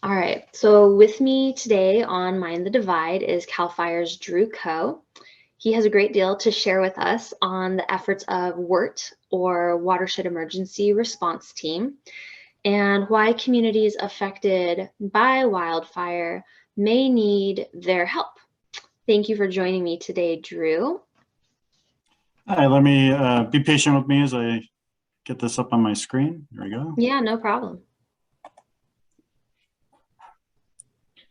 All right, so with me today on Mind the Divide is CAL FIRE's Drew Coe. He has a great deal to share with us on the efforts of WERT, or Watershed Emergency Response Team, and why communities affected by wildfire may need their help. Thank you for joining me today, Drew. Hi, let me be patient with me as I get this up on my screen. There we go. Yeah, no problem.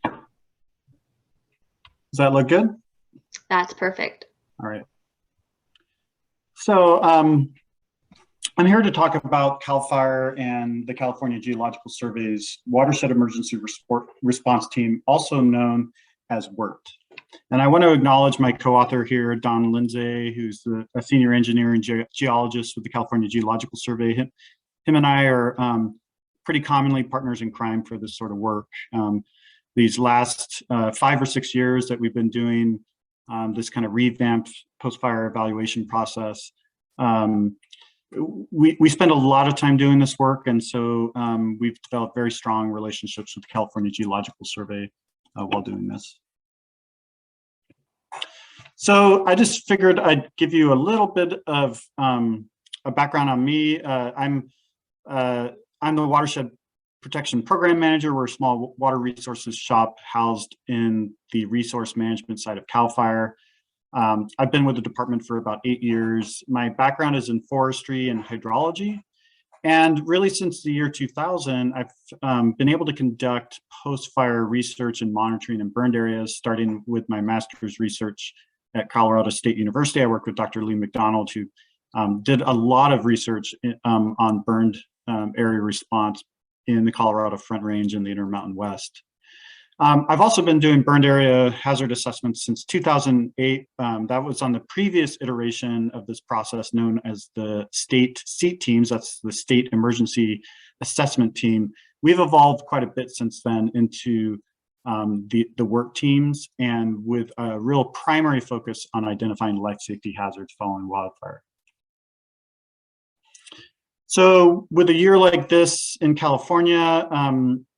Does that look good? That's perfect. All right. So I'm here to talk about CAL FIRE and the California Geological Survey's Watershed Emergency Response Team, also known as WERT. And I want to acknowledge my co-author here, Don Lindsay, who's a senior engineer and geologist with the California Geological Survey. Him and I are pretty commonly partners in crime for this sort of work. These last 5 or 6 years that we've been doing this kind of revamped post-fire evaluation process, we spend a lot of time doing this work, and so we've developed very strong relationships with the California Geological Survey while doing this. So I just figured I'd give you a little bit of a background on me. I'm the Watershed Protection Program Manager. We're a small water resources shop housed in the resource management side of CAL FIRE. I've been with the department for about 8 years. My background is in forestry and hydrology. And really since the year 2000, I've been able to conduct post-fire research and monitoring in burned areas, starting with my master's research at Colorado State University. I worked with Dr. Lee McDonald, who did a lot of research on burned area response in the Colorado Front Range and the Intermountain West. I've also been doing burned area hazard assessments since 2008. That was on the previous iteration of this process known as the state SEAT teams. That's the State Emergency Assessment Team. We've evolved quite a bit since then into the WERT teams, and with a real primary focus on identifying life safety hazards following wildfire. So with a year like this in California,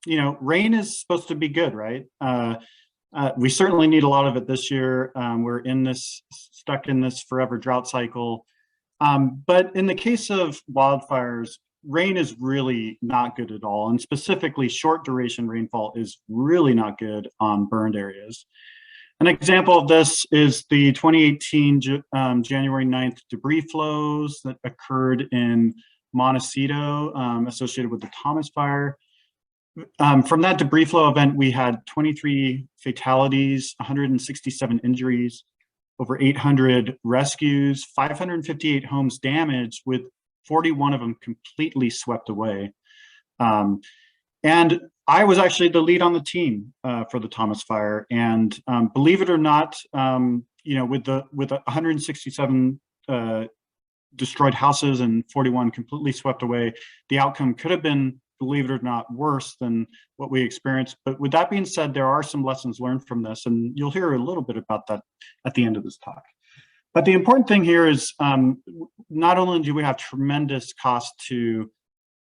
you know, rain is supposed to be good, right? We certainly need a lot of it this year. We're stuck in this forever drought cycle. But in the case of wildfires, rain is really not good at all. And specifically, short duration rainfall is really not good on burned areas. An example of this is the 2018 January 9th debris flows that occurred in Montecito associated with the Thomas Fire. From that debris flow event, we had 23 fatalities, 167 injuries, over 800 rescues, 558 homes damaged, with 41 of them completely swept away. And I was actually the lead on the team for the Thomas Fire. And believe it or not, you know, with 167 destroyed houses and 41 completely swept away, the outcome could have been, believe it or not, worse than what we experienced. But with that being said, there are some lessons learned from this, and you'll hear a little bit about that at the end of this talk. But the important thing here is not only do we have tremendous cost to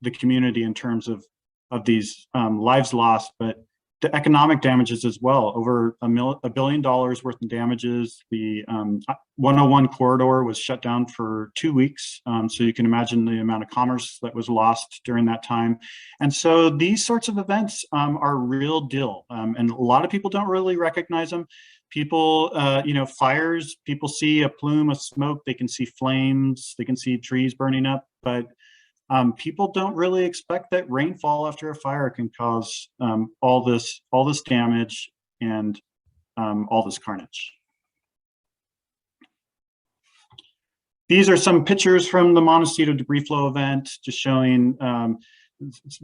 the community in terms of these lives lost, but the economic damages as well. Over $1 billion worth of damages. The 101 corridor was shut down for 2 weeks. So you can imagine the amount of commerce that was lost during that time. And so these sorts of events are a real deal. And a lot of people don't really recognize them. People, you know, fires, people see a plume of smoke, they can see flames, they can see trees burning up, but people don't really expect that rainfall after a fire can cause all this damage and all this carnage. These are some pictures from the Montecito debris flow event, just showing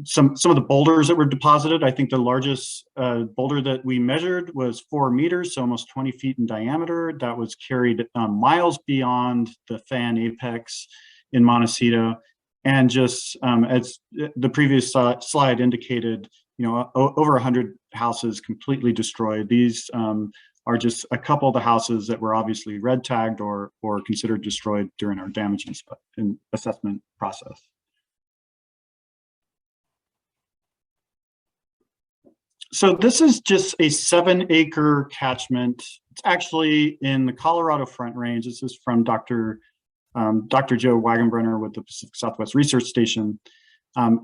some of the boulders that were deposited. I think the largest boulder that we measured was 4 meters, so almost 20 feet in diameter. That was carried miles beyond the fan apex in Montecito. And just as the previous slide indicated, you know, over 100 houses completely destroyed. These are just a couple of the houses that were obviously red tagged or considered destroyed during our damage and assessment process. So this is just a 7-acre catchment. It's actually in the Colorado Front Range. This is from Dr. Joe Wagenbrenner with the Pacific Southwest Research Station,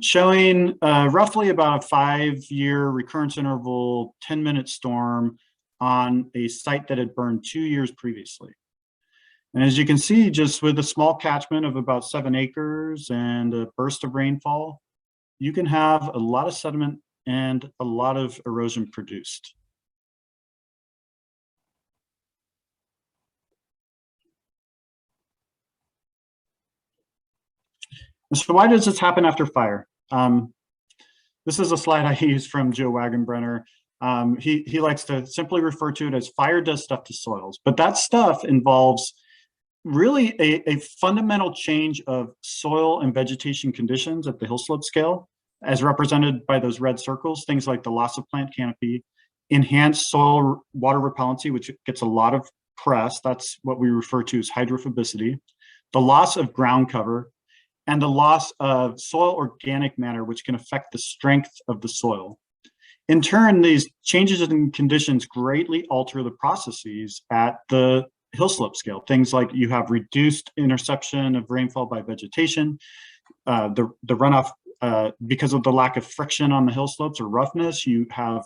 showing roughly about a 5-year recurrence interval, 10-minute storm on a site that had burned 2 years previously. And as you can see, just with a small catchment of about 7 acres and a burst of rainfall, you can have a lot of sediment and a lot of erosion produced. So why does this happen after fire? This is a slide I used from Joe Wagenbrenner. He likes to simply refer to it as fire does stuff to soils, but that stuff involves really a fundamental change of soil and vegetation conditions at the hill slope scale, as represented by those red circles, things like the loss of plant canopy, enhanced soil water repellency, which gets a lot of press. That's what we refer to as hydrophobicity, the loss of ground cover, and the loss of soil organic matter, which can affect the strength of the soil. In turn, these changes in conditions greatly alter the processes at the hill slope scale. Things like you have reduced interception of rainfall by vegetation, the runoff, because of the lack of friction on the hill slopes or roughness, you have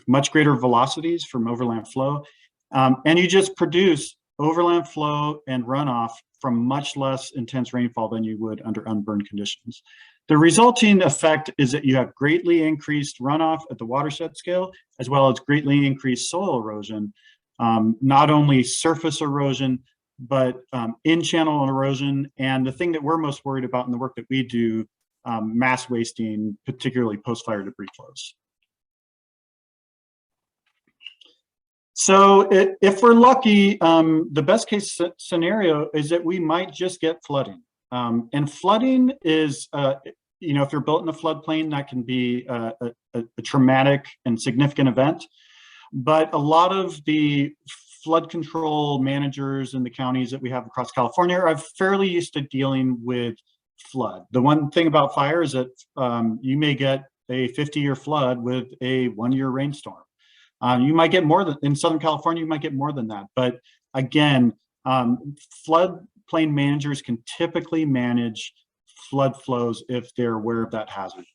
much greater velocities from overland flow, and you just produce overland flow and runoff from much less intense rainfall than you would under unburned conditions. The resulting effect is that you have greatly increased runoff at the watershed scale, as well as greatly increased soil erosion, not only surface erosion, but in-channel erosion, and the thing that we're most worried about in the work that we do, mass wasting, particularly post-fire debris flows. So if we're lucky, the best case scenario is that we might just get flooding. And flooding is, if you're built in a floodplain, that can be a traumatic and significant event. But a lot of the flood control managers in the counties that we have across California are fairly used to dealing with flood. The one thing about fire is that you may get a 50-year flood with a 1-year rainstorm. You might get more than, in Southern California, you might get more than that. But again, floodplain managers can typically manage flood flows if they're aware of that hazard.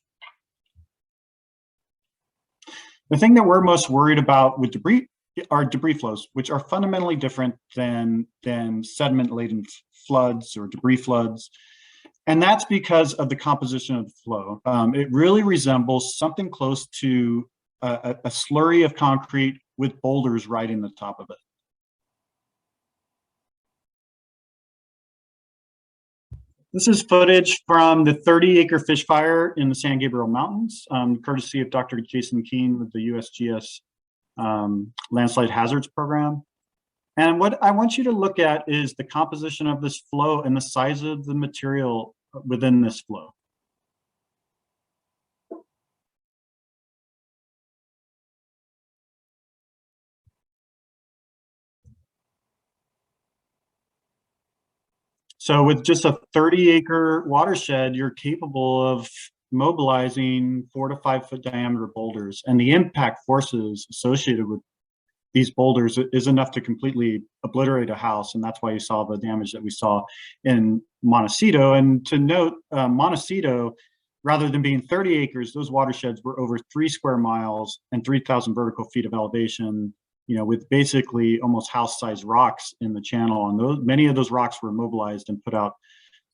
The thing that we're most worried about with debris are debris flows, which are fundamentally different than sediment-laden floods or debris floods. And that's because of the composition of the flow. It really resembles something close to a slurry of concrete with boulders riding the top of it. This is footage from the 30-acre fish fire in the San Gabriel Mountains, courtesy of Dr. Jason Keene with the USGS Landslide Hazards Program. And what I want you to look at is the composition of this flow and the size of the material within this flow. So with just a 30-acre watershed, you're capable of mobilizing 4 to 5 foot diameter boulders, and the impact forces associated with these boulders is enough to completely obliterate a house, and that's why you saw the damage that we saw in Montecito. And to note, Montecito, rather than being 30 acres, those watersheds were over 3 square miles and 3,000 vertical feet of elevation, with basically almost house-sized rocks in the channel. And many of those rocks were mobilized and put out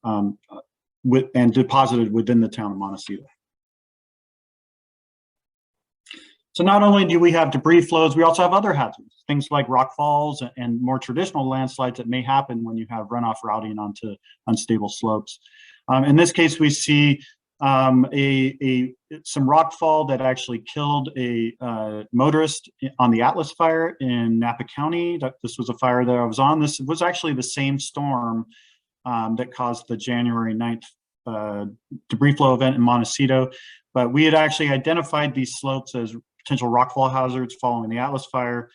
and deposited within the town of Montecito. So not only do we have debris flows, we also have other hazards, things like rock falls and more traditional landslides that may happen when you have runoff routing onto unstable slopes. In this case, we see some rock fall that actually killed a motorist on the Atlas fire in Napa County. This was a fire that I was on. This was actually the same storm that caused the January 9th debris flow event in Montecito. But we had actually identified these slopes as potential rockfall hazards following the Atlas fire.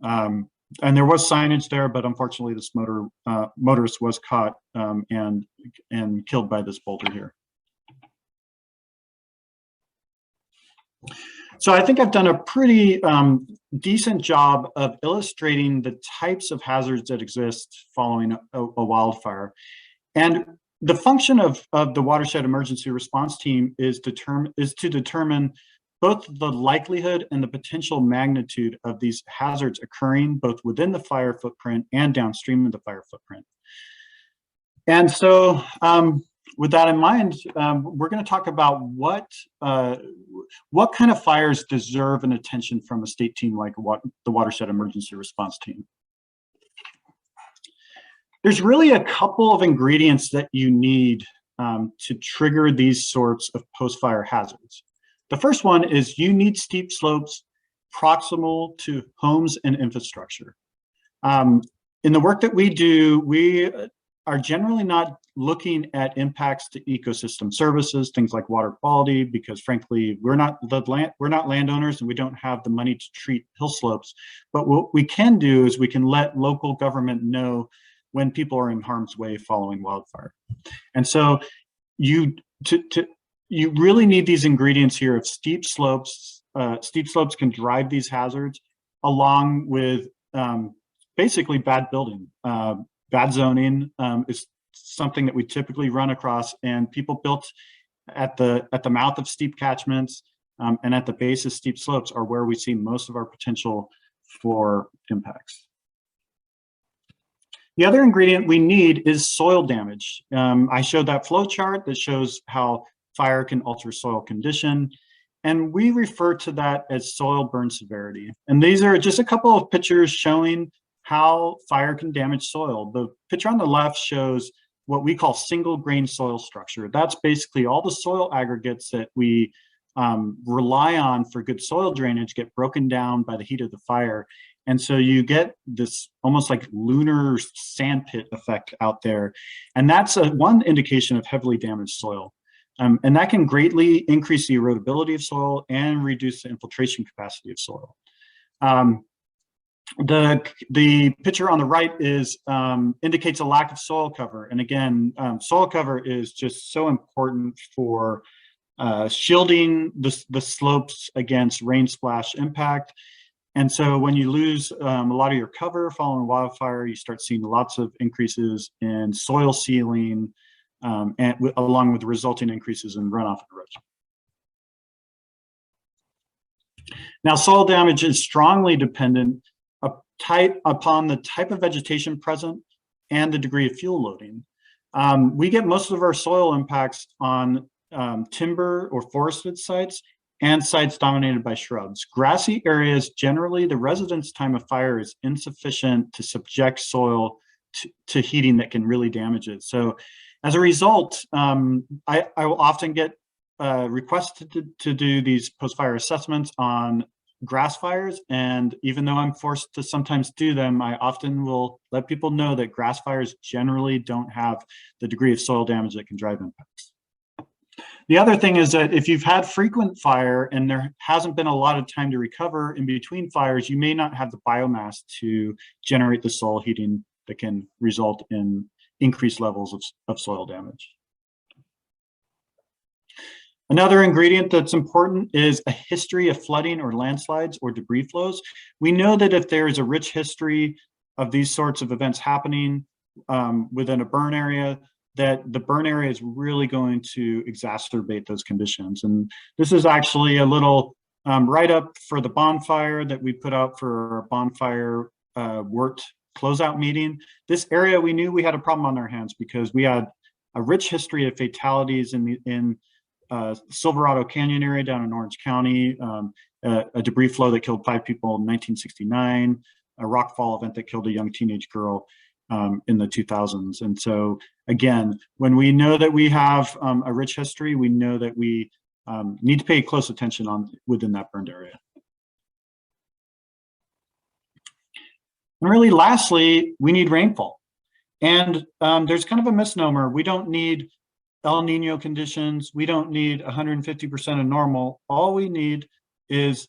And there was signage there, but unfortunately this motorist was caught and killed by this boulder here. So I think I've done a pretty decent job of illustrating the types of hazards that exist following a wildfire. And the function of the watershed emergency response team is to determine both the likelihood and the potential magnitude of these hazards occurring both within the fire footprint and downstream of the fire footprint. And so with that in mind, we're going to talk about what kind of fires deserve an attention from a state team like the Watershed Emergency Response Team. There's really a couple of ingredients that you need to trigger these sorts of post-fire hazards. The first one is you need steep slopes proximal to homes and infrastructure. In the work that we do, we are generally not looking at impacts to ecosystem services, things like water quality, because frankly, we're not landowners and we don't have the money to treat hill slopes. But what we can do is we can let local government know when people are in harm's way following wildfire. And so you really need these ingredients here of steep slopes. Steep slopes can drive these hazards along with basically bad building. Bad zoning is something that we typically run across, and people built at the mouth of steep catchments and at the base of steep slopes are where we see most of our potential for impacts. The other ingredient we need is soil damage. I showed that flow chart that shows how fire can alter soil condition, and we refer to that as soil burn severity. And these are just a couple of pictures showing how fire can damage soil. The picture on the left shows what we call single grain soil structure. That's basically all the soil aggregates that we rely on for good soil drainage get broken down by the heat of the fire. And so you get this almost like lunar sandpit effect out there. And that's one indication of heavily damaged soil. And that can greatly increase the erodibility of soil and reduce the infiltration capacity of soil. The picture on the right is indicates a lack of soil cover. And again, soil cover is just so important for shielding the slopes against rain splash impact. And so when you lose a lot of your cover following wildfire, you start seeing lots of increases in soil sealing and along with the resulting increases in runoff and erosion. Now, soil damage is strongly dependent upon the type of vegetation present and the degree of fuel loading. We get most of our soil impacts on timber or forested sites and sites dominated by shrubs. Grassy areas, generally the residence time of fire is insufficient to subject soil to heating that can really damage it. So as a result, I will often get requests to do these post-fire assessments on grass fires, and even though I'm forced to sometimes do them, I often will let people know that grass fires generally don't have the degree of soil damage that can drive impacts. The other thing is that if you've had frequent fire and there hasn't been a lot of time to recover in between fires, you may not have the biomass to generate the soil heating that can result in increased levels of soil damage. Another ingredient that's important is a history of flooding or landslides or debris flows. We know that if there is a rich history of these sorts of events happening within a burn area, that the burn area is really going to exacerbate those conditions. And this is actually a little write-up for the bonfire that we put out for our bonfire WORT closeout meeting. This area, we knew we had a problem on our hands because we had a rich history of fatalities in Silverado Canyon area down in Orange County, a debris flow that killed 5 people in 1969, a rockfall event that killed a young teenage girl in the 2000s. And so again, when we know that we have a rich history, we know that we need to pay close attention within that burned area. And really lastly, we need rainfall. And there's kind of a misnomer. We don't need El Nino conditions. We don't need 150% of normal. All we need is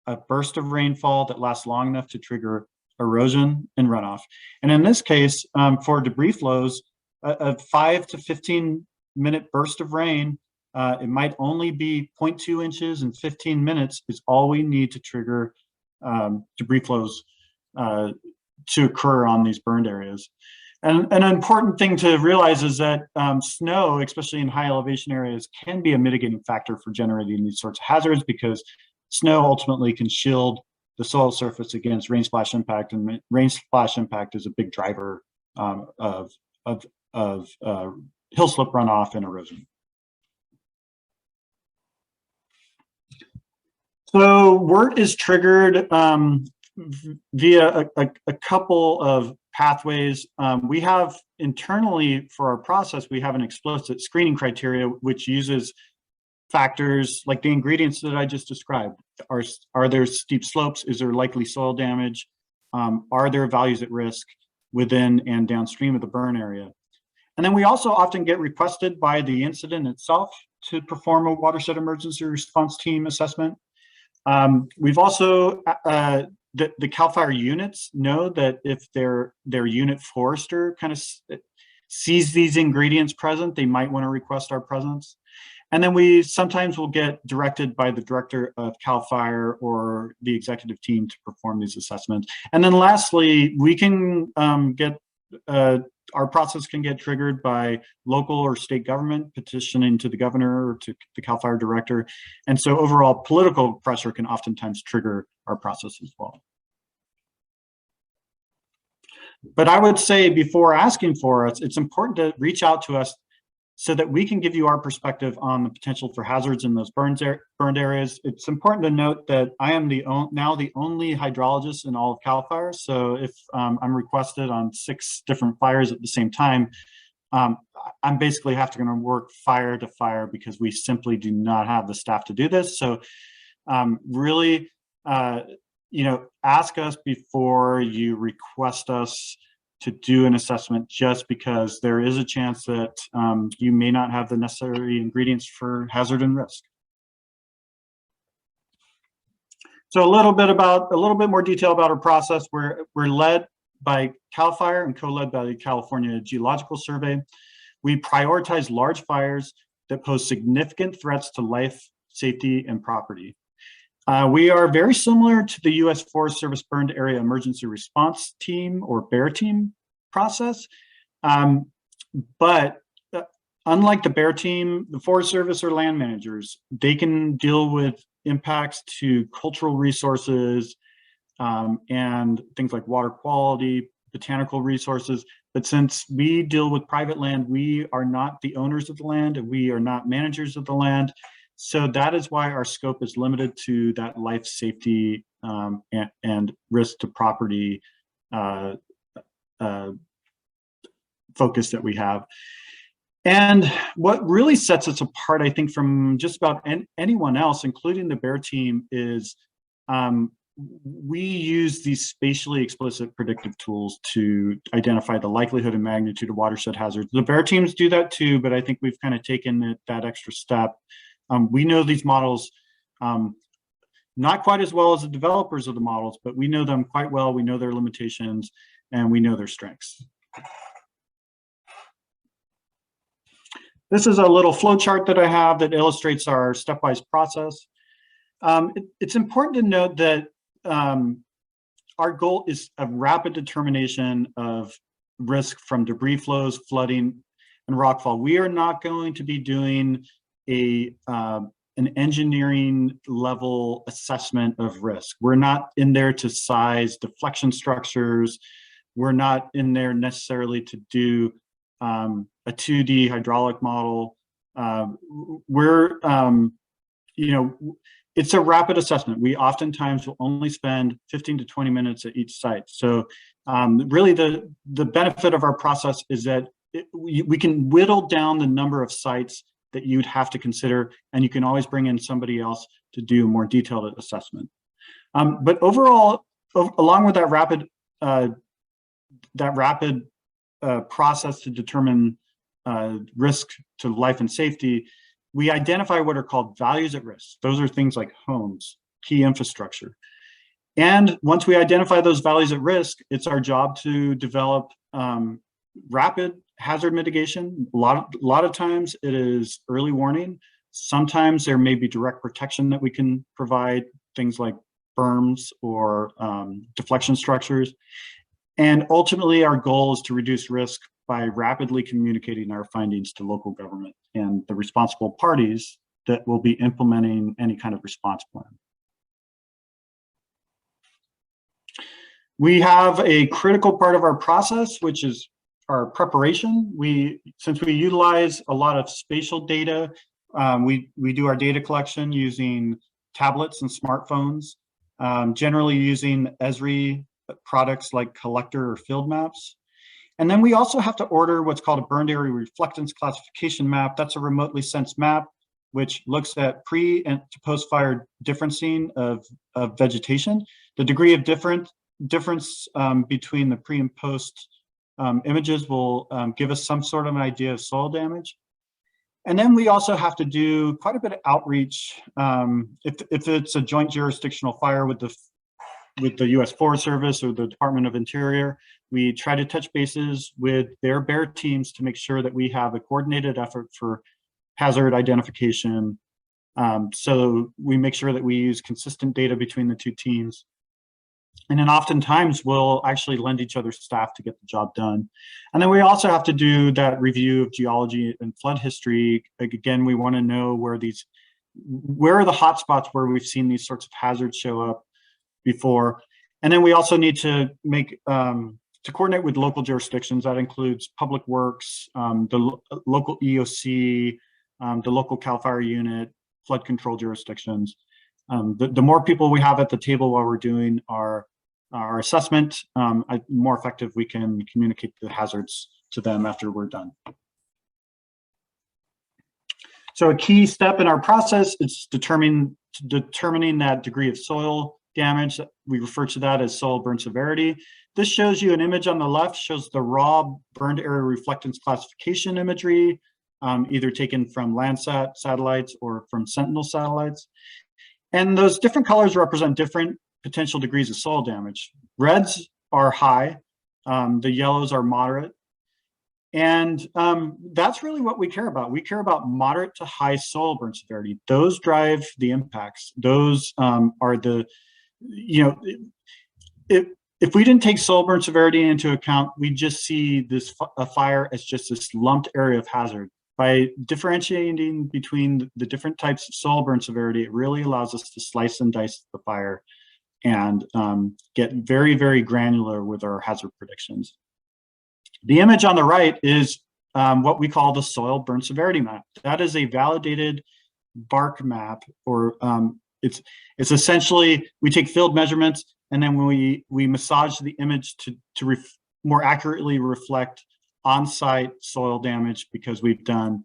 a burst of rainfall that lasts long enough to trigger erosion and runoff. And in this case, for debris flows, a 5 to 15 minute burst of rain It might only be 0.2 inches and 15 minutes is all we need to trigger debris flows to occur on these burned areas. And an important thing to realize is that snow, especially in high elevation areas, can be a mitigating factor for generating these sorts of hazards, because snow ultimately can shield the soil surface against rain splash impact, and rain splash impact is a big driver of hill slip runoff and erosion. So WERT is triggered via a couple of pathways. We have internally for our process, we have an explicit screening criteria which uses factors like the ingredients that I just described. Are there steep slopes? Is there likely soil damage? Are there values at risk within and downstream of the burn area? And then we also often get requested by the incident itself to perform a watershed emergency response team assessment. We've also, the CAL FIRE units know that if their unit forester kind of sees these ingredients present, they might want to request our presence. And then we sometimes will get directed by the director of CAL FIRE or the executive team to perform these assessments. And then lastly, we can our process can get triggered by local or state government petitioning to the governor or to the CAL FIRE director. And so overall political pressure can oftentimes trigger our process as well. But I would say before asking for us, it's important to reach out to us so that we can give you our perspective on the potential for hazards in those burned areas. It's important to note that I am now the only hydrologist in all of CAL FIRE. So if I'm requested on 6 different fires at the same time, I'm basically have to work fire to fire because we simply do not have the staff to do this. So really, ask us before you request us to do an assessment, just because there is a chance that you may not have the necessary ingredients for hazard and risk. So a little bit more detail about our process. We're led by CAL FIRE and co-led by the California Geological Survey. We prioritize large fires that pose significant threats to life, safety, and property. We are very similar to the U.S. Forest Service Burned Area Emergency Response Team, or BEAR team process. But unlike the BEAR team, the Forest Service or land managers, they can deal with impacts to cultural resources and things like water quality, botanical resources. But since we deal with private land, we are not the owners of the land and we are not managers of the land. So that is why our scope is limited to that life safety and risk to property focus that we have. And what really sets us apart, I think, from just about anyone else, including the BEAR team, is we use these spatially explicit predictive tools to identify the likelihood and magnitude of watershed hazards. The BEAR teams do that too, but I think we've kind of taken that extra step. We know these models not quite as well as the developers of the models, but we know them quite well. We know their limitations and we know their strengths. This is a little flow chart that I have that illustrates our stepwise process. It's important to note that our goal is a rapid determination of risk from debris flows, flooding, and rockfall. We are not going to be doing an engineering level assessment of risk. We're not in there to size deflection structures. We're not in there necessarily to do a 2D hydraulic model. It's a rapid assessment. We oftentimes will only spend 15 to 20 minutes at each site. So really the benefit of our process is that we can whittle down the number of sites that you'd have to consider, and you can always bring in somebody else to do a more detailed assessment. But overall, along with that rapid process to determine risk to life and safety, we identify what are called values at risk. Those are things like homes, key infrastructure. And once we identify those values at risk, it's our job to develop rapid hazard mitigation. A lot of times it is early warning. Sometimes there may be direct protection that we can provide, things like berms or deflection structures. And ultimately, our goal is to reduce risk by rapidly communicating our findings to local government and the responsible parties that will be implementing any kind of response plan. We have a critical part of our process, which is our preparation. Since we utilize a lot of spatial data, we do our data collection using tablets and smartphones, generally using Esri products like Collector or Field Maps. And then we also have to order what's called a burned area reflectance classification map. That's a remotely sensed map, which looks at pre and post-fire differencing of vegetation. The degree of difference between the pre and post images will give us some sort of an idea of soil damage. And then we also have to do quite a bit of outreach. If it's a joint jurisdictional fire with the U.S. Forest Service or the Department of Interior, we try to touch bases with their BEAR teams to make sure that we have a coordinated effort for hazard identification. So we make sure that we use consistent data between the two teams. And then oftentimes we'll actually lend each other staff to get the job done. And then we also have to do that review of geology and flood history. Like, again, we want to know where are the hot spots where we've seen these sorts of hazards show up before. And then we also need to to coordinate with local jurisdictions. That includes Public Works, the local EOC, the local CAL FIRE unit, flood control jurisdictions. The more people we have at the table while we're doing our assessment, more effective we can communicate the hazards to them after we're done. So a key step in our process is determining that degree of soil damage. We refer to that as soil burn severity. This shows you an image on the left, shows the raw burned area reflectance classification imagery, either taken from Landsat satellites or from Sentinel satellites. And those different colors represent different potential degrees of soil damage. Reds are high, the yellows are moderate. And that's really what we care about. We care about moderate to high soil burn severity. Those drive the impacts. Those are the, if we didn't take soil burn severity into account, we just see a fire as just this lumped area of hazard. By differentiating between the different types of soil burn severity, it really allows us to slice and dice the fire and get very, very granular with our hazard predictions. The image on the right is what we call the soil burn severity map. That is a validated BARC map, or it's essentially, we take field measurements and then we massage the image to more accurately reflect on-site soil damage, because we've done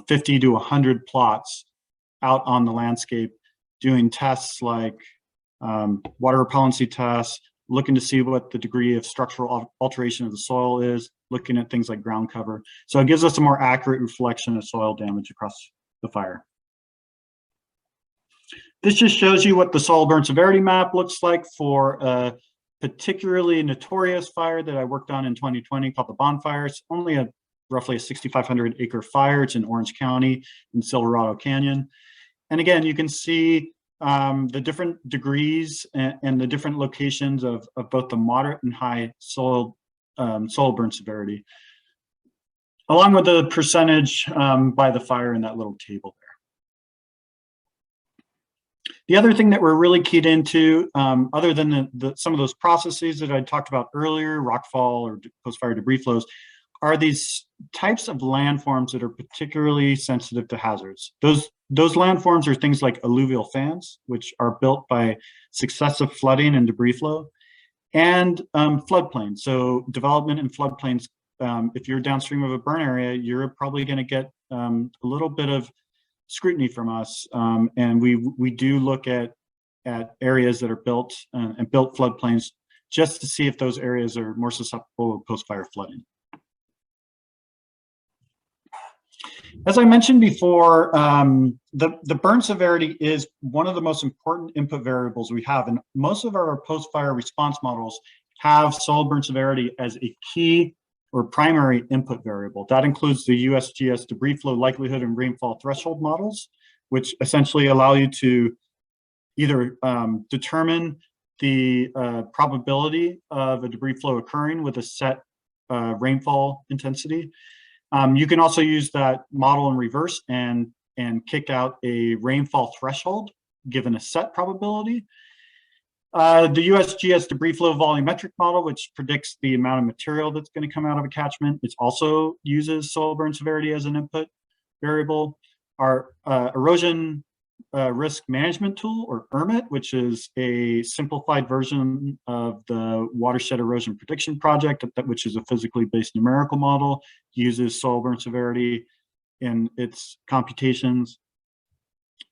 50 to 100 plots out on the landscape doing tests like water repellency tests, looking to see what the degree of structural alteration of the soil is, looking at things like ground cover. So it gives us a more accurate reflection of soil damage across the fire. This just shows you what the soil burn severity map looks like for a particularly notorious fire that I worked on in 2020 called the Bonfire. It's only roughly a 6,500 acre fire. It's in Orange County in Silverado Canyon. And again, you can see the different degrees and the different locations of both the moderate and high soil burn severity, along with the percentage by the fire in that little table there. The other thing that we're really keyed into, other than some of those processes that I talked about earlier, rockfall or post-fire debris flows, are these types of landforms that are particularly sensitive to hazards. Those landforms are things like alluvial fans, which are built by successive flooding and debris flow, and floodplains. So development in floodplains, if you're downstream of a burn area, you're probably going to get a little bit of scrutiny from us, and we do look at areas that are built and built floodplains just to see if those areas are more susceptible to post-fire flooding. As I mentioned before, the burn severity is one of the most important input variables we have, and most of our post-fire response models have soil burn severity as a key or primary input variable. That includes the USGS debris flow likelihood and rainfall threshold models, which essentially allow you to either determine the probability of a debris flow occurring with a set rainfall intensity. You can also use that model in reverse and kick out a rainfall threshold given a set probability. The USGS debris flow volumetric model, which predicts the amount of material that's going to come out of a catchment, it also uses soil burn severity as an input variable. Our erosion risk management tool, or ERMIT, which is a simplified version of the watershed erosion prediction project, which is a physically based numerical model, uses soil burn severity in its computations.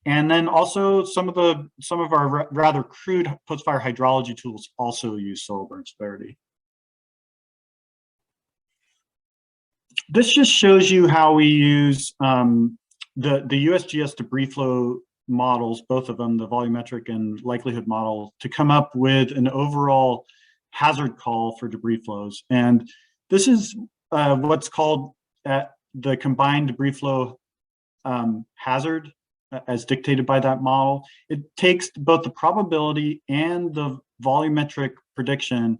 And then also some of our rather crude post-fire hydrology tools also use soil burn severity. This just shows you how we use the USGS debris flow models, both of them, the volumetric and likelihood model, to come up with an overall hazard call for debris flows. And this is what's called the combined debris flow hazard as dictated by that model. It takes both the probability and the volumetric prediction,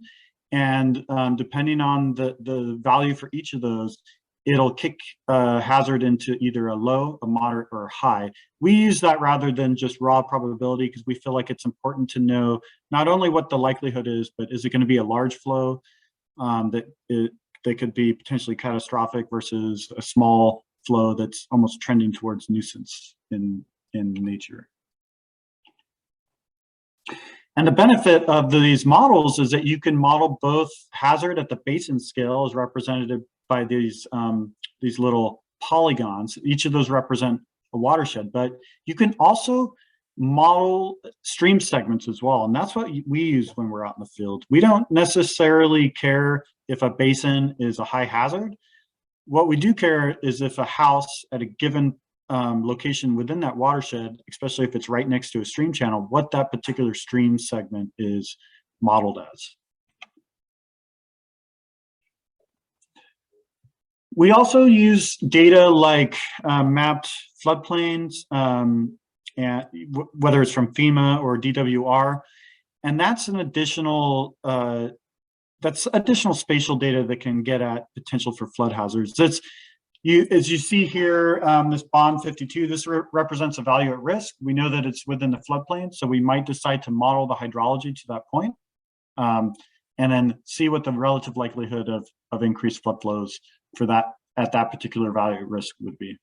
and depending on the value for each of those, it'll kick hazard into either a low, a moderate, or a high. We use that rather than just raw probability because we feel like it's important to know not only what the likelihood is, but is it going to be a large flow that could be potentially catastrophic versus a small flow that's almost trending towards nuisance in nature. And the benefit of these models is that you can model both hazard at the basin scale, as represented by these little polygons. Each of those represent a watershed, but you can also model stream segments as well. And that's what we use when we're out in the field. We don't necessarily care if a basin is a high hazard. What we do care is if a house at a given location within that watershed, especially if it's right next to a stream channel, what that particular stream segment is modeled as. We also use data like mapped floodplains, and whether it's from FEMA or DWR, and that's an additional spatial data that can get at potential for flood hazards. As you see here, this bond 52, this represents a value at risk. We know that it's within the floodplain, so we might decide to model the hydrology to that point, and then see what the relative likelihood of increased flood flows for that at that particular value at risk would be.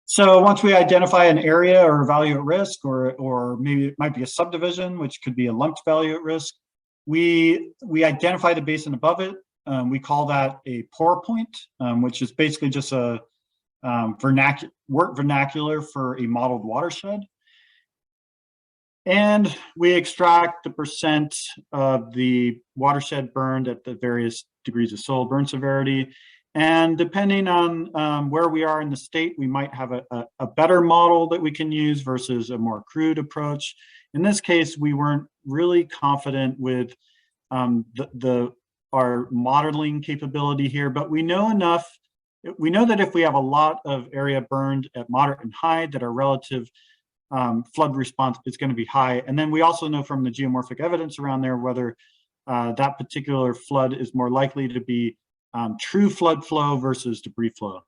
So once we identify an area or a value at risk, or maybe it might be a subdivision, which could be a lumped value at risk, we identify the basin above it. We call that a pour point, which is basically just a vernacular for a modeled watershed. And we extract the percent of the watershed burned at the various degrees of soil burn severity. And depending on where we are in the state, we might have a better model that we can use versus a more crude approach. In this case, we weren't really confident with our modeling capability here, but we know enough. We know that if we have a lot of area burned at moderate and high, that our relative flood response is going to be high. And then we also know from the geomorphic evidence around there whether that particular flood is more likely to be true flood flow versus debris flow.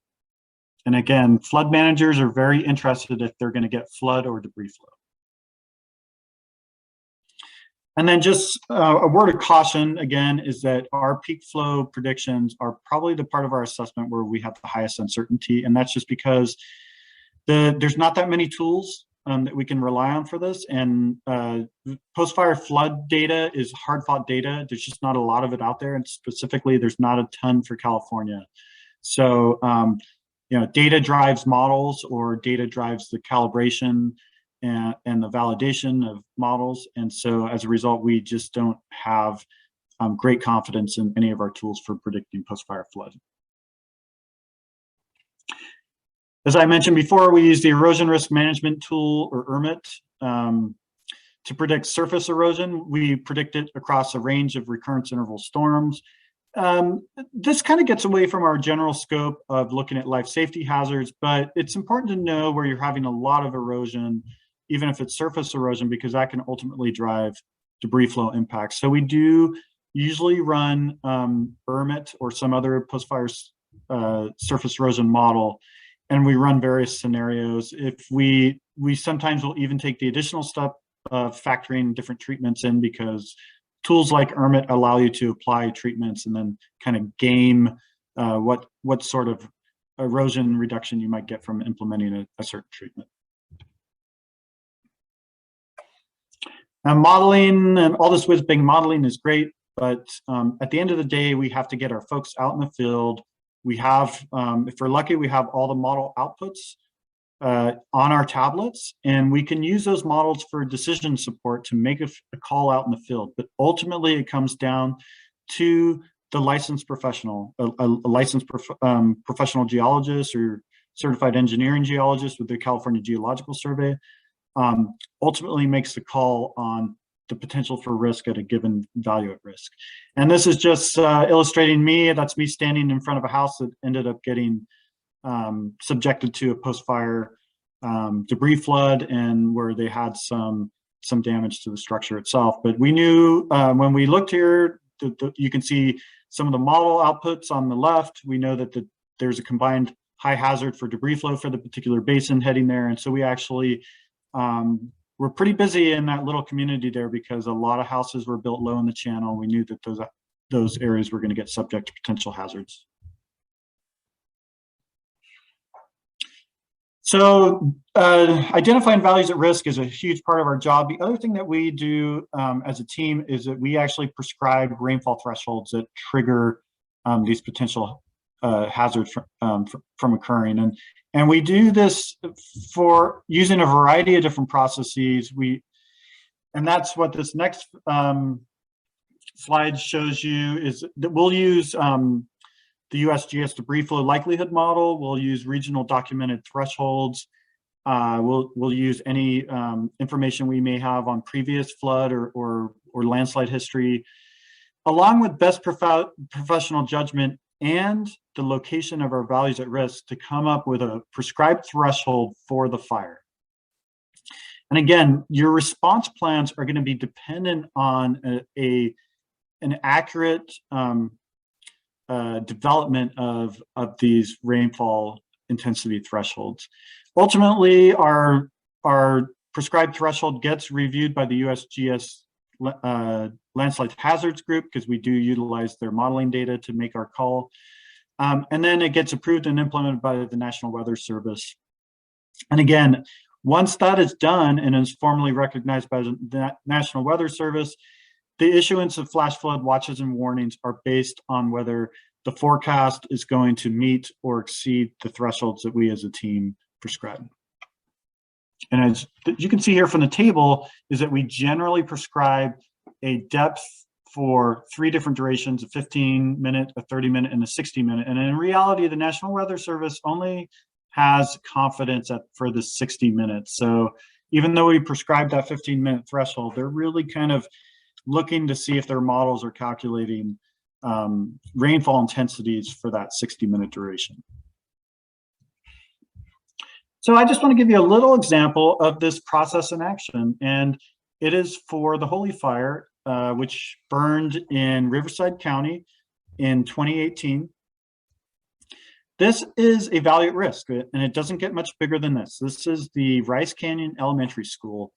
And again, flood managers are very interested if they're going to get flood or debris flow. And then just a word of caution, again, is that our peak flow predictions are probably the part of our assessment where we have the highest uncertainty. And that's just because there's not that many tools that we can rely on for this. And post-fire flood data is hard-fought data. There's just not a lot of it out there. And specifically, there's not a ton for California. So, data drives models, or data drives the calibration and the validation of models. And so as a result, we just don't have great confidence in any of our tools for predicting post-fire flood. As I mentioned before, we use the erosion risk management tool, or ERMIT, To predict surface erosion, we predict it across a range of recurrence interval storms. This kind of gets away from our general scope of looking at life safety hazards, but it's important to know where you're having a lot of erosion, even if it's surface erosion, because that can ultimately drive debris flow impacts. So we do usually run ERMIT or some other post-fire surface erosion model, and we run various scenarios. If we sometimes will even take the additional step of factoring different treatments in, because tools like ERMIT allow you to apply treatments and then kind of game what sort of erosion reduction you might get from implementing a certain treatment. Now, modeling and all this whiz-bang modeling is great, but at the end of the day, we have to get our folks out in the field. We have, if we're lucky, we have all the model outputs on our tablets, and we can use those models for decision support to make a call out in the field. But ultimately, it comes down to the licensed professional, a licensed professional geologist or certified engineering geologist with the California Geological Survey, ultimately makes the call on the potential for risk at a given value at risk. And this is just illustrating me. That's me standing in front of a house that ended up getting subjected to a post-fire debris flood, and where they had some damage to the structure itself. But we knew when we looked here, you can see some of the model outputs on the left. We know that there's a combined high hazard for debris flow for the particular basin heading there. And so we actually we're pretty busy in that little community there, because a lot of houses were built low in the channel. We knew that those areas were going to get subject to potential hazards. So identifying values at risk is a huge part of our job. The other thing that we do as a team is that we actually prescribe rainfall thresholds that trigger these potential hazards from occurring. And we do this for using a variety of different processes. And that's what this next slide shows you, is that we'll use the USGS debris flow likelihood model. We'll use regional documented thresholds. We'll use any information we may have on previous flood or landslide history, along with best professional judgment and the location of our values at risk, to come up with a prescribed threshold for the fire. And again, your response plans are going to be dependent on an accurate development of these rainfall intensity thresholds. Ultimately, our prescribed threshold gets reviewed by the USGS landslide hazards group, because we do utilize their modeling data to make our call. And then it gets approved and implemented by the National Weather Service. And again, once that is done and is formally recognized by the National Weather Service, the issuance of flash flood watches and warnings are based on whether the forecast is going to meet or exceed the thresholds that we as a team prescribe. And as you can see here from the table, is that we generally prescribe a depth for 3 different durations: a 15-minute, a 30-minute, and a 60-minute. And in reality, the National Weather Service only has confidence for the 60 minutes. So even though we prescribe that 15-minute threshold, they're really kind of looking to see if their models are calculating rainfall intensities for that 60-minute duration. So I just want to give you a little example of this process in action, and it is for the Holy Fire, which burned in Riverside County in 2018. This is a value at risk, and it doesn't get much bigger than this. This is the Rice Canyon Elementary School,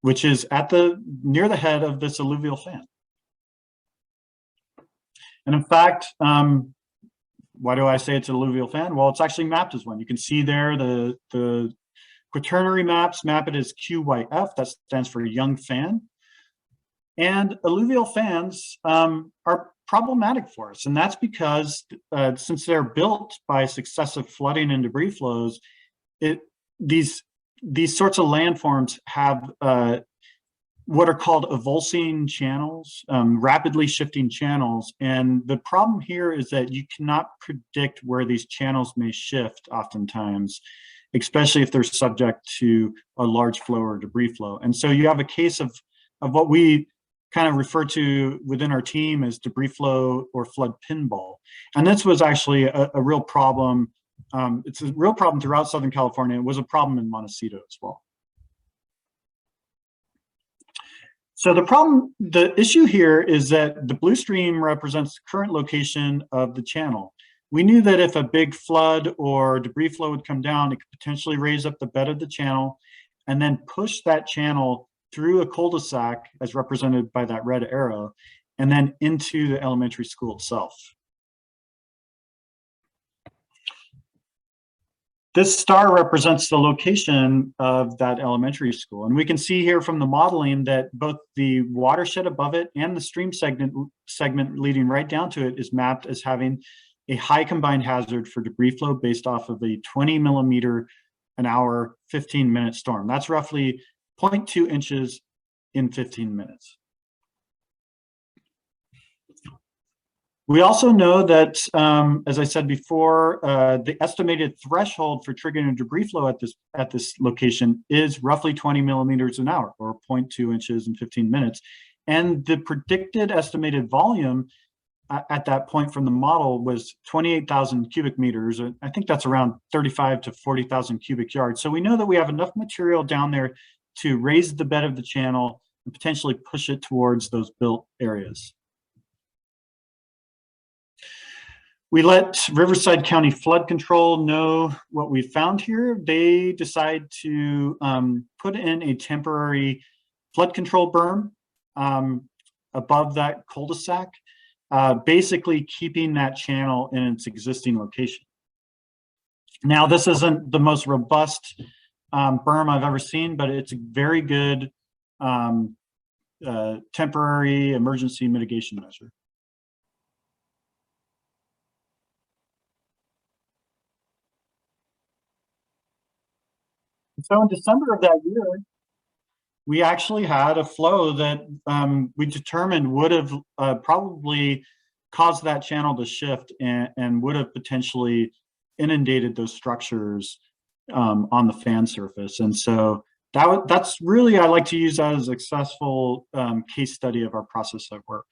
which is near the head of this alluvial fan. And in fact, why do I say it's an alluvial fan? Well, it's actually mapped as one. You can see there the quaternary maps map it as QYF. That stands for young fan. And alluvial fans are problematic for us, and that's because since they're built by successive flooding and debris flows, these sorts of landforms have what are called avulsing channels, rapidly shifting channels. And the problem here is that you cannot predict where these channels may shift oftentimes. especially if they're subject to a large flow or debris flow. And so you have a case of what we kind of refer to within our team as debris flow or flood pinball. And this was actually a real problem. It's a real problem throughout Southern California. It was a problem in Montecito as well. So the issue here is that the blue stream represents the current location of the channel. We knew that if a big flood or debris flow would come down, it could potentially raise up the bed of the channel and then push that channel through a cul-de-sac, as represented by that red arrow, and then into the elementary school itself. This star represents the location of that elementary school. And we can see here from the modeling that both the watershed above it and the stream segment leading right down to it is mapped as having a high combined hazard for debris flow based off of a 20 millimeter an hour, 15-minute storm. That's roughly 0.2 inches in 15 minutes. We also know that, as I said before, the estimated threshold for triggering a debris flow at this location is roughly 20 millimeters an hour, or 0.2 inches in 15 minutes. And the predicted estimated volume at that point from the model was 28,000 cubic meters. I think that's around 35 to 40,000 cubic yards. So we know that we have enough material down there to raise the bed of the channel and potentially push it towards those built areas. We let Riverside County Flood Control know what we found here. They decide to put in a temporary flood control berm above that cul-de-sac, basically keeping that channel in its existing location. Now, this isn't the most robust berm I've ever seen, but it's a very good temporary emergency mitigation measure. So in December of that year, we actually had a flow that we determined would have probably caused that channel to shift and would have potentially inundated those structures on the fan surface. And so that's really, I like to use that as a successful case study of our process at work.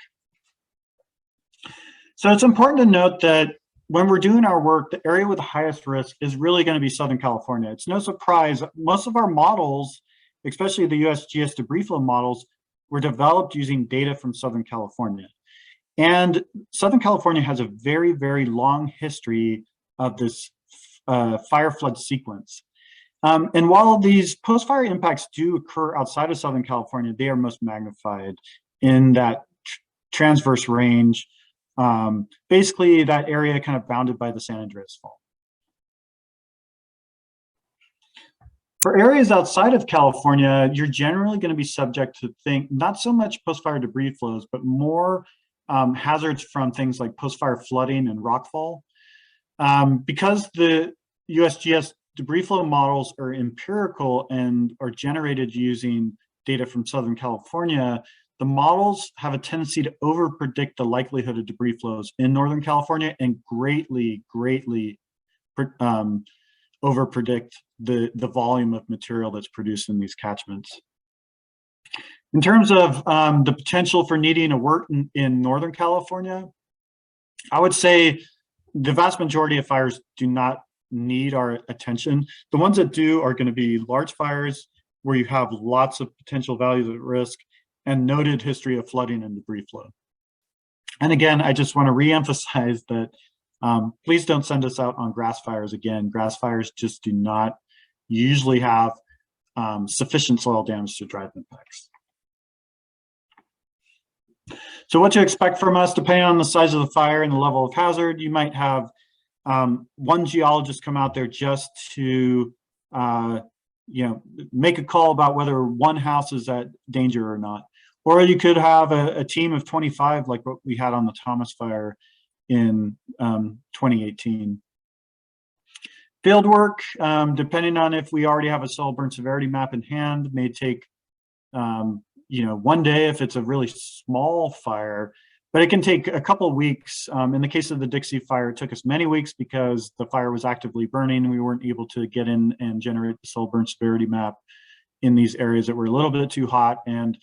So it's important to note that when we're doing our work, the area with the highest risk is really going to be Southern California. It's no surprise. Most of our models, especially the USGS debris flow models, were developed using data from Southern California. And Southern California has a very, very long history of this fire flood sequence. And while these post-fire impacts do occur outside of Southern California, they are most magnified in that transverse range. Basically that area kind of bounded by the San Andreas Fault. For areas outside of California, you're generally going to be subject to not so much post-fire debris flows, but more hazards from things like post-fire flooding and rockfall. Because the USGS debris flow models are empirical and are generated using data from Southern California, the models have a tendency to over-predict the likelihood of debris flows in Northern California and greatly over-predict the volume of material that's produced in these catchments. In terms of the potential for needing a WERT in Northern California, I would say the vast majority of fires do not need our attention. The ones that do are going to be large fires where you have lots of potential values at risk and noted history of flooding and debris flow. And again, I just want to reemphasize that please don't send us out on grass fires again. Grass fires just do not usually have sufficient soil damage to drive impacts. So what to expect from us, depending on the size of the fire and the level of hazard, you might have one geologist come out there just to make a call about whether one house is at danger or not. Or you could have a team of 25 like what we had on the Thomas fire in 2018. Field work, depending on if we already have a soil burn severity map in hand, may take one day if it's a really small fire, but it can take a couple of weeks. In the case of the Dixie fire, it took us many weeks because the fire was actively burning and we weren't able to get in and generate the soil burn severity map in these areas that were a little bit too hot. And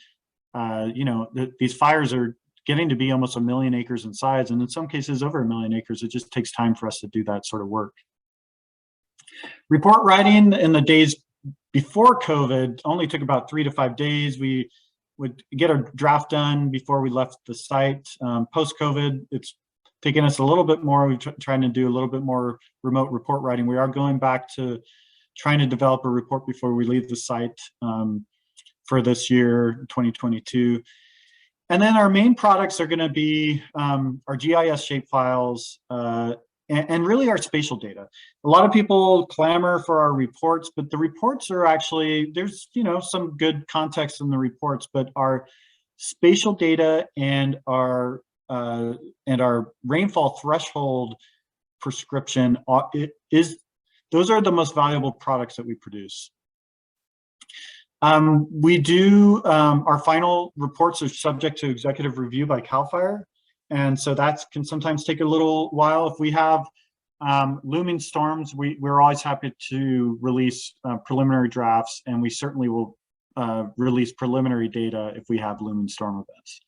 these fires are getting to be almost 1 million acres in size, and in some cases over 1 million acres. It just takes time for us to do that sort of work. Report writing in the days before COVID only took about 3 to 5 days. We would get a draft done before we left the site. Post-COVID, it's taken us a little bit more. We're trying to do a little bit more remote report writing. We are going back to trying to develop a report before we leave the site for this year, 2022. And then our main products are going to be our GIS shapefiles and really our spatial data. A lot of people clamor for our reports, but the reports are actually, there's some good context in the reports, but our spatial data and our rainfall threshold prescription those are the most valuable products that we produce. We do, our final reports are subject to executive review by CAL FIRE. And so that can sometimes take a little while. If we have looming storms, we're always happy to release preliminary drafts, and we certainly will release preliminary data if we have looming storm events.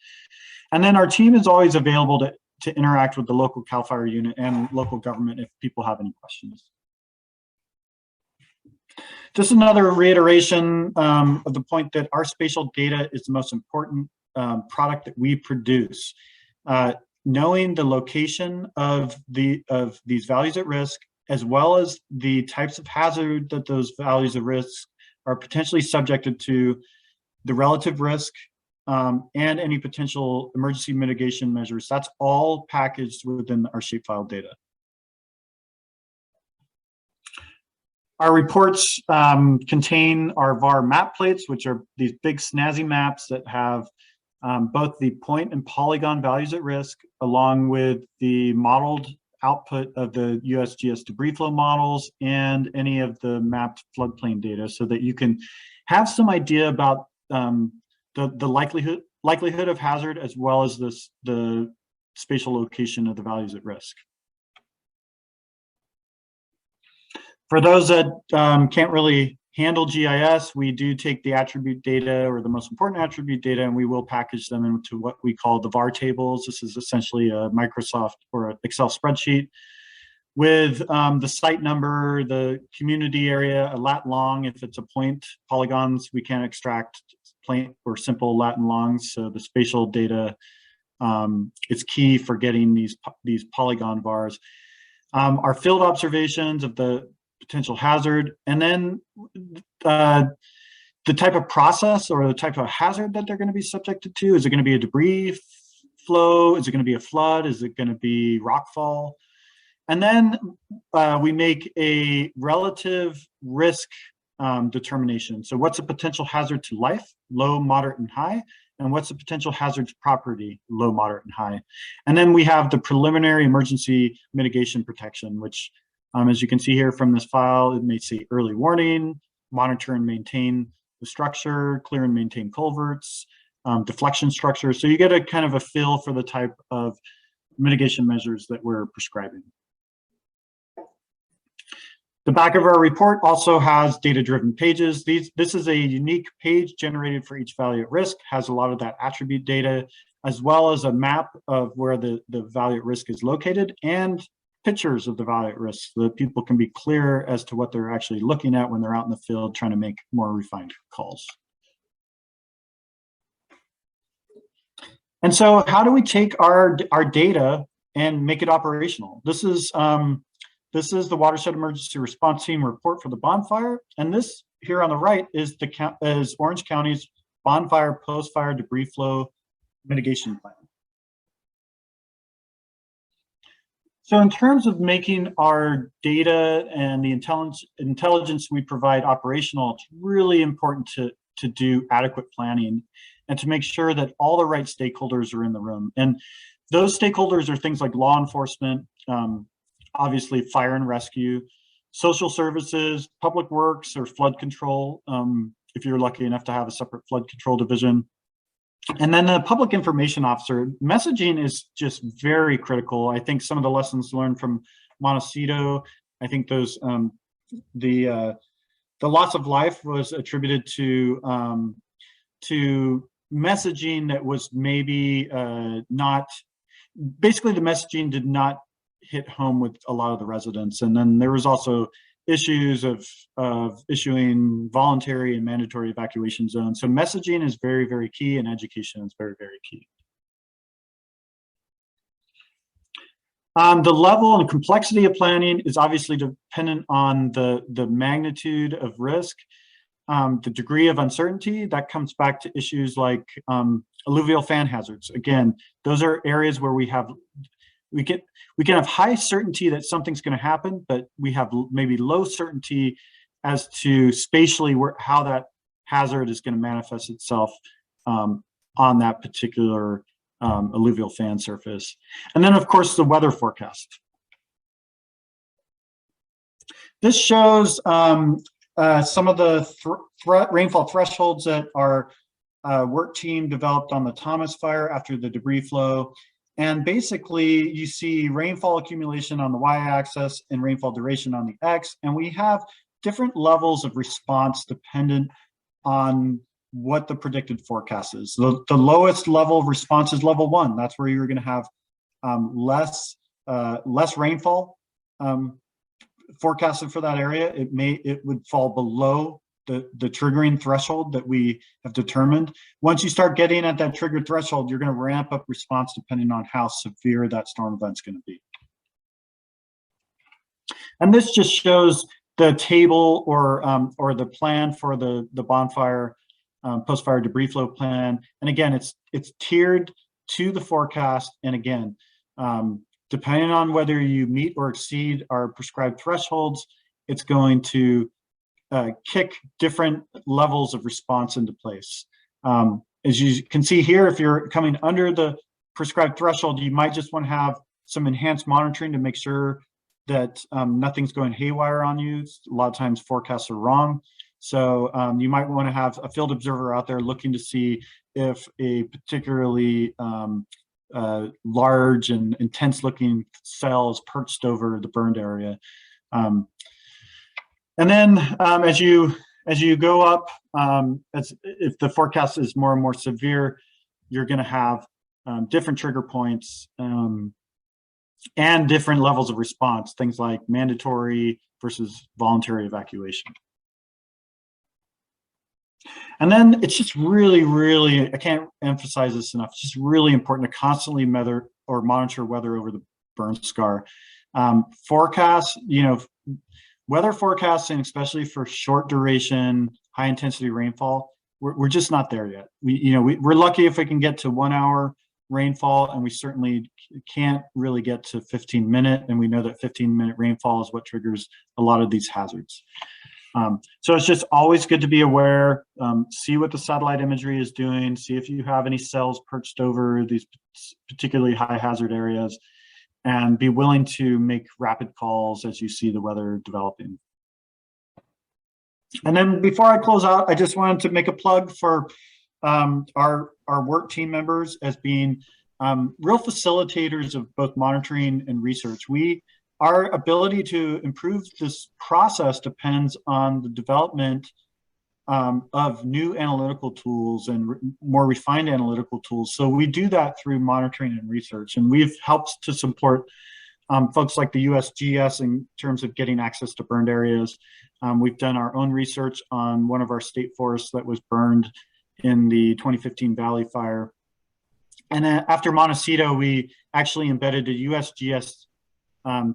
And then our team is always available to interact with the local CAL FIRE unit and local government if people have any questions. Just another reiteration of the point that our spatial data is the most important product that we produce. Knowing the location of these values at risk, as well as the types of hazard that those values at risk are potentially subjected to, the relative risk, and any potential emergency mitigation measures, that's all packaged within our shapefile data. Our reports contain our VAR map plates, which are these big snazzy maps that have both the point and polygon values at risk, along with the modeled output of the USGS debris flow models and any of the mapped floodplain data, so that you can have some idea about the likelihood of hazard, as well as the spatial location of the values at risk. For those that can't really handle GIS, we do take the attribute data, or the most important attribute data, and we will package them into what we call the VAR tables. This is essentially a Microsoft or an Excel spreadsheet with the site number, the community area, a lat long. If it's a point, polygons, we can't extract plain or simple lat and longs. So the spatial data is key for getting these polygon VARs. Our field observations of the potential hazard, and then the type of process or the type of hazard that they're going to be subjected to. Is it going to be a debris flow? Is it going to be a flood? Is it going to be rockfall? And then we make a relative risk determination. So what's a potential hazard to life, low, moderate, and high? And what's the potential hazard to property, low, moderate, and high? And then we have the preliminary emergency mitigation protection, which as you can see here from this file, it may say early warning, monitor and maintain the structure, clear and maintain culverts, deflection structures. So you get a kind of a feel for the type of mitigation measures that we're prescribing. The back of our report also has data-driven pages. This is a unique page generated for each value at risk, has a lot of that attribute data, as well as a map of where the value at risk is located, and pictures of the value at risk so that people can be clear as to what they're actually looking at when they're out in the field trying to make more refined calls. And so how do we take our data and make it operational? This is the Watershed Emergency Response Team report for the bonfire. And this here on the right is Orange County's bonfire post-fire debris flow mitigation plan. So in terms of making our data and the intelligence we provide operational, it's really important to do adequate planning and to make sure that all the right stakeholders are in the room. And those stakeholders are things like law enforcement, obviously fire and rescue, social services, public works, or flood control, if you're lucky enough to have a separate flood control division, And then the public information officer, messaging is just very critical. I think some of the lessons learned from Montecito, I think those the loss of life was attributed to messaging that was maybe not, basically the messaging did not hit home with a lot of the residents. And then there was also issues of issuing voluntary and mandatory evacuation zones. So messaging is very, very key, and education is very, very key. The level and complexity of planning is obviously dependent on the magnitude of risk, the degree of uncertainty. That comes back to issues like alluvial fan hazards. Again, those are areas where we can have high certainty that something's going to happen, but we have maybe low certainty as to spatially how that hazard is going to manifest itself on that particular alluvial fan surface. And then, of course, the weather forecast. This shows some of the rainfall thresholds that our work team developed on the Thomas Fire after the debris flow. And basically, you see rainfall accumulation on the y-axis and rainfall duration on the x. And we have different levels of response dependent on what the predicted forecast is. The lowest level of response is level 1. That's where you're going to have less rainfall forecasted for that area. It would fall below the triggering threshold that we have determined. Once you start getting at that trigger threshold, you're going to ramp up response depending on how severe that storm event's going to be. And this just shows the table or the plan for the bonfire post-fire debris flow plan. And again, it's tiered to the forecast. And again, depending on whether you meet or exceed our prescribed thresholds, it's going to kick different levels of response into place. As you can see here, if you're coming under the prescribed threshold, you might just want to have some enhanced monitoring to make sure that nothing's going haywire on you. A lot of times forecasts are wrong. So you might want to have a field observer out there looking to see if a particularly large and intense looking cell is perched over the burned area. And then as you go up, if the forecast is more and more severe, you're going to have different trigger points and different levels of response, things like mandatory versus voluntary evacuation. And then it's just really, I can't emphasize this enough, it's just really important to constantly monitor weather over the burn scar. Forecasts, weather forecasting, especially for short duration, high intensity rainfall, we're just not there yet. We're lucky if we can get to 1 hour rainfall, and we certainly can't really get to 15-minute, and we know that 15-minute rainfall is what triggers a lot of these hazards. So it's just always good to be aware, see what the satellite imagery is doing, see if you have any cells perched over these particularly high hazard areas, and be willing to make rapid calls as you see the weather developing. And then before I close out, I just wanted to make a plug for our work team members as being real facilitators of both monitoring and research. Our ability to improve this process depends on the development of new analytical tools and more refined analytical tools. So we do that through monitoring and research, and we've helped to support folks like the USGS in terms of getting access to burned areas. We've done our own research on one of our state forests that was burned in the 2015 Valley Fire. And then after Montecito, we actually embedded a USGS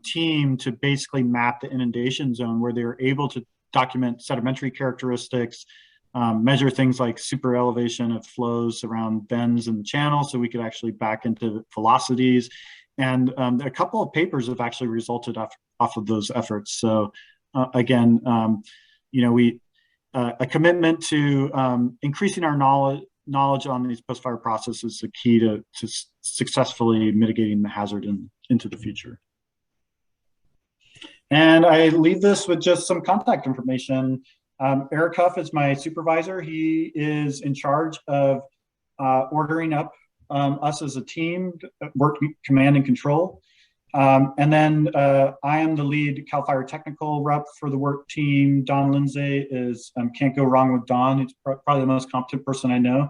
team to basically map the inundation zone, where they were able to document sedimentary characteristics, measure things like super elevation of flows around bends in the channel, so we could actually back into velocities. And a couple of papers have actually resulted off of those efforts. So again, a commitment to increasing our knowledge on these post-fire processes is the key to successfully mitigating the hazard into the future. And I leave this with just some contact information. Eric Huff is my supervisor. He is in charge of ordering up us as a team, work command and control. And then I am the lead CAL FIRE technical rep for the work team. Don Lindsay is, can't go wrong with Don. He's probably the most competent person I know.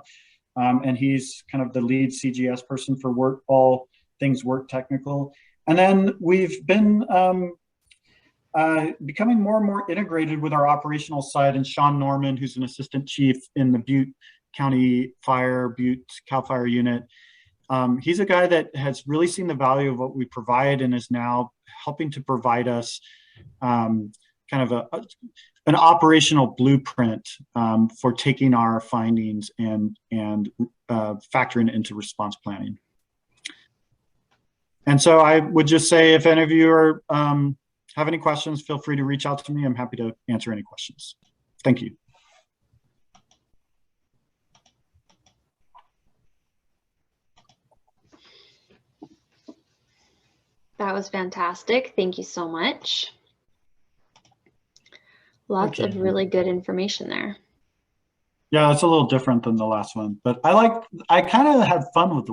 And he's kind of the lead CGS person for work, all things work technical. And then we've been becoming more and more integrated with our operational side, and Sean Norman, who's an assistant chief in the Butte County Fire, Butte CAL FIRE unit. He's a guy that has really seen the value of what we provide and is now helping to provide us kind of an operational blueprint for taking our findings and factoring it into response planning. And so I would just say, if any of you are have any questions, feel free to reach out to me. I'm happy to answer any questions. Thank you. That was fantastic. Thank you so much. Lots of really good information there. Yeah, it's a little different than the last one, but I kind of had fun with the